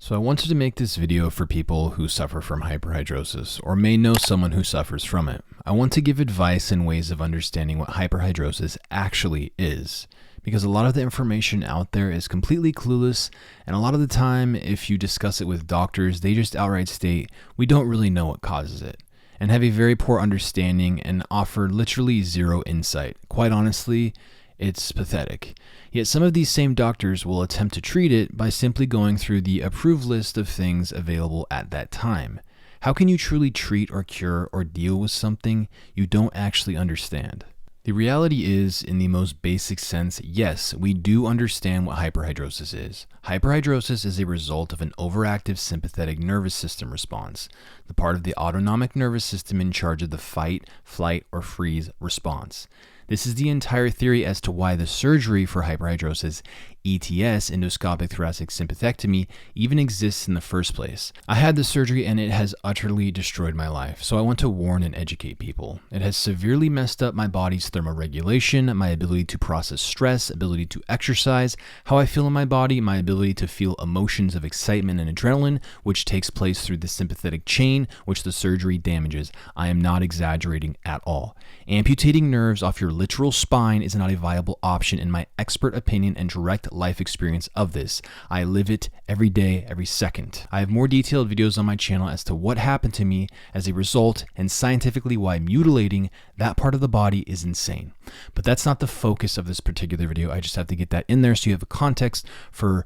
So I wanted to make this video for people who suffer from hyperhidrosis or may know someone who suffers from it. I want to give advice and ways of understanding what hyperhidrosis actually is, because a lot of the information out there is completely clueless, and a lot of the time if you discuss it with doctors, they just outright state, we don't really know what causes it, and have a very poor understanding and offer literally zero insight. Quite honestly, it's pathetic. Yet some of these same doctors will attempt to treat it by simply going through the approved list of things available at that time. How can you truly treat or cure or deal with something you don't actually understand? The reality is, in the most basic sense, yes, we do understand what hyperhidrosis is. Hyperhidrosis is a result of an overactive sympathetic nervous system response, the part of the autonomic nervous system in charge of the fight, flight, or freeze response. This is the entire theory as to why the surgery for hyperhidrosis, ETS, endoscopic thoracic sympathectomy, even exists in the first place. I had the surgery and it has utterly destroyed my life, so I want to warn and educate people. It has severely messed up my body's thermoregulation, my ability to process stress, ability to exercise, how I feel in my body, my ability to feel emotions of excitement and adrenaline, which takes place through the sympathetic chain, which the surgery damages. I am not exaggerating at all. Amputating nerves off your literal spine is not a viable option in my expert opinion and direct life experience of this. I live it every day, every second. I have more detailed videos on my channel as to what happened to me as a result and scientifically why mutilating that part of the body is insane. But that's not the focus of this particular video. I just have to get that in there so you have a context for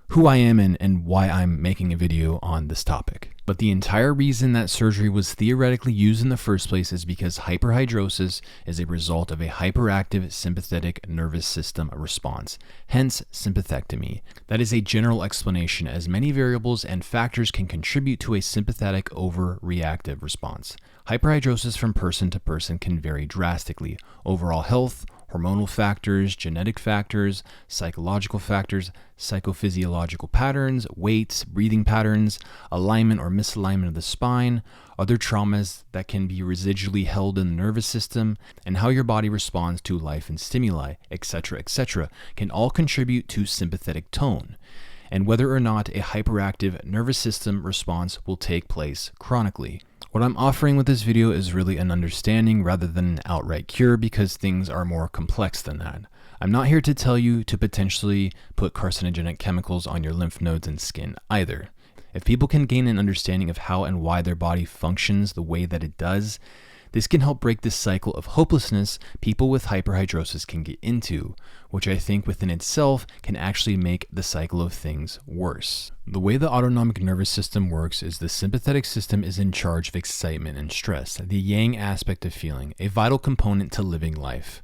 who I am and why I'm making a video on this topic. But the entire reason that surgery was theoretically used in the first place is because hyperhidrosis is a result of a hyperactive sympathetic nervous system response, hence sympathectomy. That is a general explanation, as many variables and factors can contribute to a sympathetic overreactive response. Hyperhidrosis from person to person can vary drastically. Overall health, hormonal factors, genetic factors, psychological factors, psychophysiological patterns, weight, breathing patterns, alignment or misalignment of the spine, other traumas that can be residually held in the nervous system, and how your body responds to life and stimuli, etc., can all contribute to sympathetic tone, and whether or not a hyperactive nervous system response will take place chronically. What I'm offering with this video is really an understanding rather than an outright cure, because things are more complex than that. I'm not here to tell you to potentially put carcinogenic chemicals on your lymph nodes and skin either. If people can gain an understanding of how and why their body functions the way that it does, this can help break this cycle of hopelessness people with hyperhidrosis can get into, which I think within itself can actually make the cycle of things worse. The way the autonomic nervous system works is the sympathetic system is in charge of excitement and stress, the yang aspect of feeling, a vital component to living life,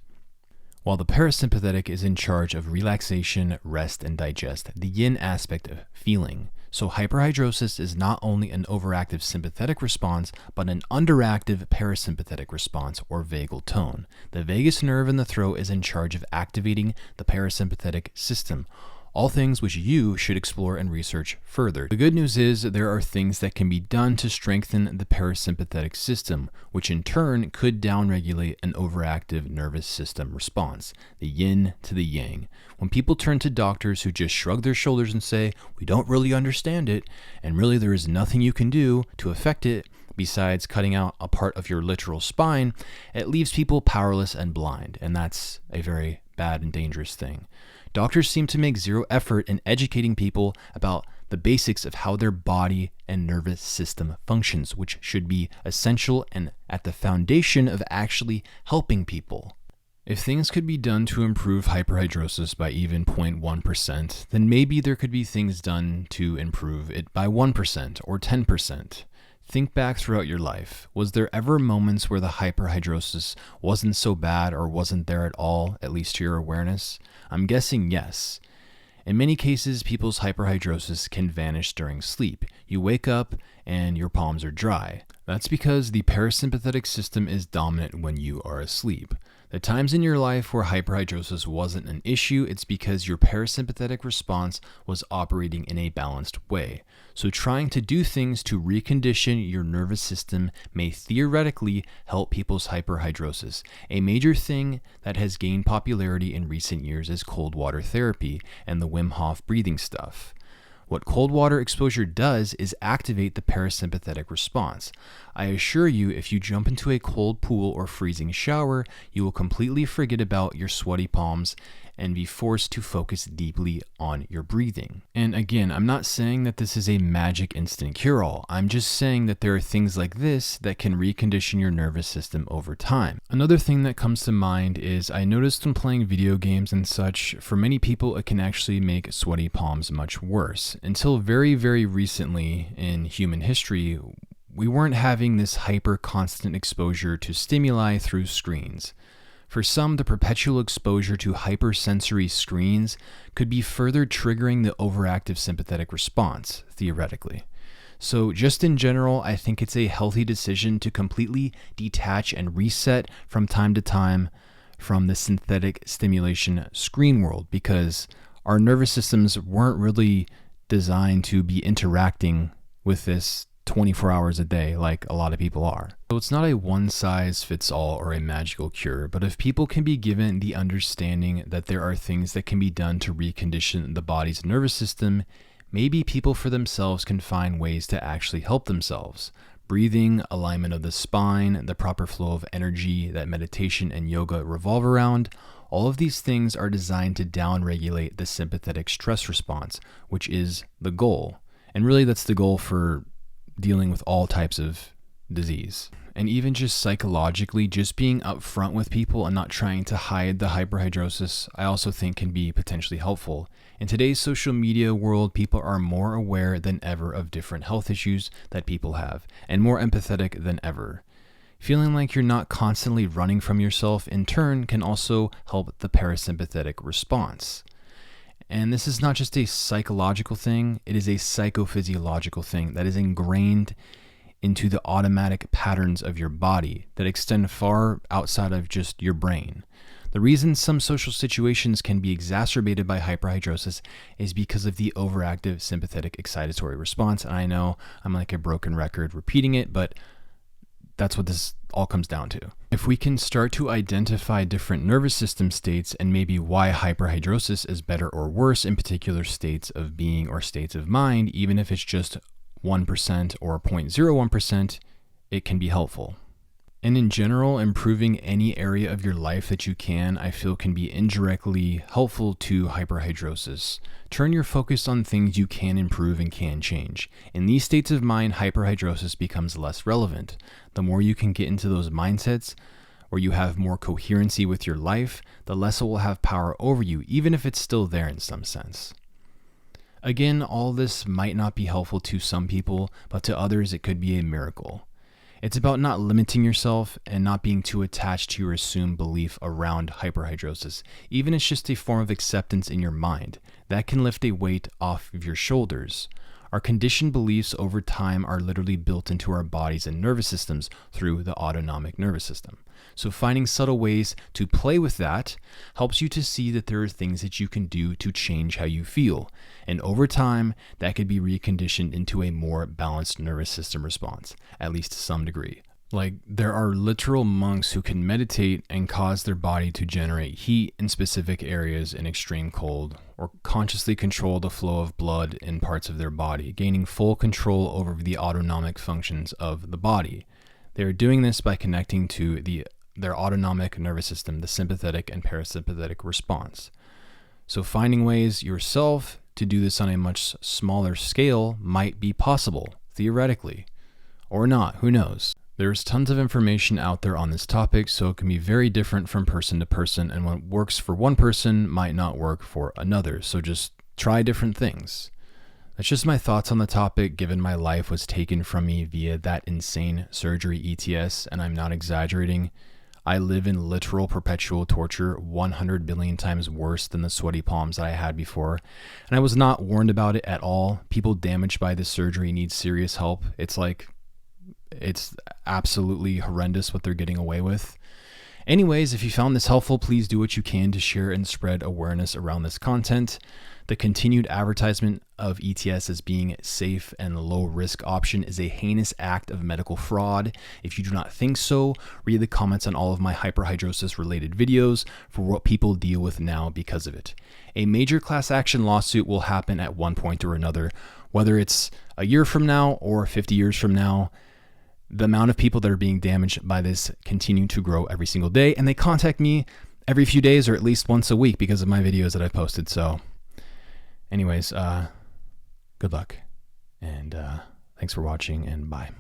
while the parasympathetic is in charge of relaxation, rest, and digest, the yin aspect of feeling. So hyperhidrosis is not only an overactive sympathetic response, but an underactive parasympathetic response or vagal tone. The vagus nerve in the throat is in charge of activating the parasympathetic system. All things which you should explore and research further. The good news is there are things that can be done to strengthen the parasympathetic system, which in turn could downregulate an overactive nervous system response, the yin to the yang. When people turn to doctors who just shrug their shoulders and say, we don't really understand it, and really there is nothing you can do to affect it besides cutting out a part of your literal spine, it leaves people powerless and blind, and that's a very bad and dangerous thing. Doctors seem to make zero effort in educating people about the basics of how their body and nervous system functions, which should be essential and at the foundation of actually helping people. If things could be done to improve hyperhidrosis by even 0.1%, then maybe there could be things done to improve it by 1% or 10%. Think back throughout your life. Was there ever moments where the hyperhidrosis wasn't so bad or wasn't there at all, at least to your awareness? I'm guessing yes. In many cases, people's hyperhidrosis can vanish during sleep. You wake up and your palms are dry. That's because the parasympathetic system is dominant when you are asleep. The times in your life where hyperhidrosis wasn't an issue, it's because your parasympathetic response was operating in a balanced way. So trying to do things to recondition your nervous system may theoretically help people's hyperhidrosis. A major thing that has gained popularity in recent years is cold water therapy and the Wim Hof breathing stuff. What cold water exposure does is activate the parasympathetic response. I assure you, if you jump into a cold pool or freezing shower, you will completely forget about your sweaty palms and be forced to focus deeply on your breathing. And again, I'm not saying that this is a magic instant cure-all. I'm just saying that there are things like this that can recondition your nervous system over time. Another thing that comes to mind is I noticed when playing video games and such, for many people it can actually make sweaty palms much worse. Until very, very recently in human history, we weren't having this hyper constant exposure to stimuli through screens. For some, the perpetual exposure to hypersensory screens could be further triggering the overactive sympathetic response, theoretically. So just in general, I think it's a healthy decision to completely detach and reset from time to time from the synthetic stimulation screen world, because our nervous systems weren't really designed to be interacting with this 24 hours a day like a lot of people are. So it's not a one-size-fits-all or a magical cure, but if people can be given the understanding that there are things that can be done to recondition the body's nervous system, maybe people for themselves can find ways to actually help themselves. Breathing, alignment of the spine, the proper flow of energy that meditation and yoga revolve around, all of these things are designed to downregulate the sympathetic stress response, which is the goal. And really that's the goal for dealing with all types of disease. And even just psychologically, just being upfront with people and not trying to hide the hyperhidrosis, I also think can be potentially helpful. In today's social media world, people are more aware than ever of different health issues that people have, and more empathetic than ever. Feeling like you're not constantly running from yourself in turn can also help the parasympathetic response. And this is not just a psychological thing, it is a psychophysiological thing that is ingrained into the automatic patterns of your body that extend far outside of just your brain. The reason some social situations can be exacerbated by hyperhidrosis is because of the overactive sympathetic excitatory response. And I know I'm like a broken record repeating it, but that's what this all comes down to. If we can start to identify different nervous system states and maybe why hyperhidrosis is better or worse in particular states of being or states of mind, even if it's just 1% or 0.01%, it can be helpful. And in general, improving any area of your life that you can, I feel can be indirectly helpful to hyperhidrosis. Turn your focus on things you can improve and can change. In these states of mind, hyperhidrosis becomes less relevant. The more you can get into those mindsets where you have more coherency with your life, the less it will have power over you, even if it's still there in some sense. Again, all this might not be helpful to some people, but to others it could be a miracle. It's about not limiting yourself and not being too attached to your assumed belief around hyperhidrosis. Even if it's just a form of acceptance in your mind, that can lift a weight off of your shoulders. Our conditioned beliefs over time are literally built into our bodies and nervous systems through the autonomic nervous system. So finding subtle ways to play with that helps you to see that there are things that you can do to change how you feel. And over time, that could be reconditioned into a more balanced nervous system response, at least to some degree. Like, there are literal monks who can meditate and cause their body to generate heat in specific areas in extreme cold, or consciously control the flow of blood in parts of their body, gaining full control over the autonomic functions of the body. They are doing this by connecting to their autonomic nervous system, the sympathetic and parasympathetic response. So finding ways yourself to do this on a much smaller scale might be possible, theoretically. Or not, who knows? There's tons of information out there on this topic, so it can be very different from person to person, and what works for one person might not work for another, so just try different things. That's just my thoughts on the topic, given my life was taken from me via that insane surgery ETS, and I'm not exaggerating. I live in literal perpetual torture, 100 billion times worse than the sweaty palms that I had before, and I was not warned about it at all. People damaged by this surgery need serious help. It's absolutely horrendous what they're getting away with. Anyways, if you found this helpful, please do what you can to share and spread awareness around this content. The continued advertisement of ETS as being safe and low risk option is a heinous act of medical fraud. If you do not think so, read the comments on all of my hyperhidrosis related videos for what people deal with now because of it. A major class action lawsuit will happen at one point or another, whether it's a year from now or 50 years from now. The amount of people that are being damaged by this continue to grow every single day, and they contact me every few days or at least once a week because of my videos that I've posted. So anyways, good luck, and thanks for watching, and bye.